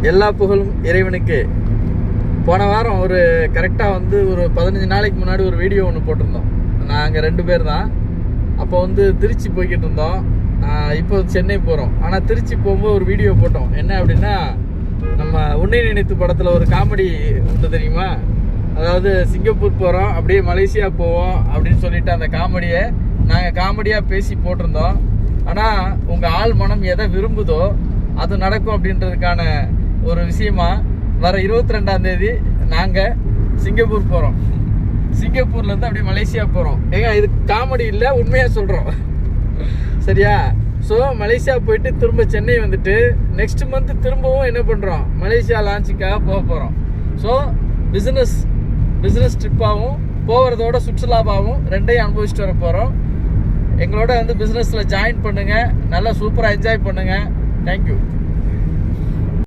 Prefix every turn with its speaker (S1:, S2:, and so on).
S1: எல்லா புகழும் இறைவனுக்கு. போன வாரம் ஒரு கரெக்டாக வந்து ஒரு 15 நாளைக்கு முன்னாடி ஒரு வீடியோ ஒன்று போட்டிருந்தோம். நாங்கள் 2 பேர் தான். அப்போ வந்து திருச்சி போய்கிட்டு இருந்தோம். இப்போ சென்னை போகிறோம். ஆனால் திருச்சி போகும்போது ஒரு வீடியோ போட்டோம். என்ன அப்படின்னா, நம்ம உன்னை நினைத்து படத்தில் ஒரு காமெடி உண்டு தெரியுமா? அதாவது சிங்கப்பூர் போகிறோம், அப்படியே மலேசியா போவோம் அப்படின்னு சொல்லிட்டு அந்த காமெடியை நாங்கள் காமெடியாக பேசி போட்டிருந்தோம். ஆனால் உங்கள் ஆள் மனம் எதை விரும்புதோ அது நடக்கும் அப்படின்றதுக்கான ஒரு விஷயமா வர 22ஆம் தேதி நாங்கள் சிங்கப்பூர் போகிறோம். சிங்கப்பூர்லேருந்து அப்படியே மலேசியா போகிறோம். ஏங்க இது காமெடி இல்லை, உண்மையாக சொல்கிறோம். சரியா? ஸோ மலேசியா போயிட்டு திரும்ப சென்னை வந்துட்டு நெக்ஸ்ட் மந்த் திரும்பவும் என்ன பண்ணுறோம், மலேசியா லான்ச்சுக்காக போக போகிறோம். ஸோ பிஸ்னஸ் ட்ரிப்பாகவும் போகிறதோட சுற்றுலாவாகவும் 2ஐயும் அனுபவிச்சுட்டு வர போகிறோம். எங்களோட வந்து பிஸ்னஸில் ஜாயின் பண்ணுங்கள். நல்லா சூப்பராக என்ஜாய் பண்ணுங்கள். தேங்க்யூ.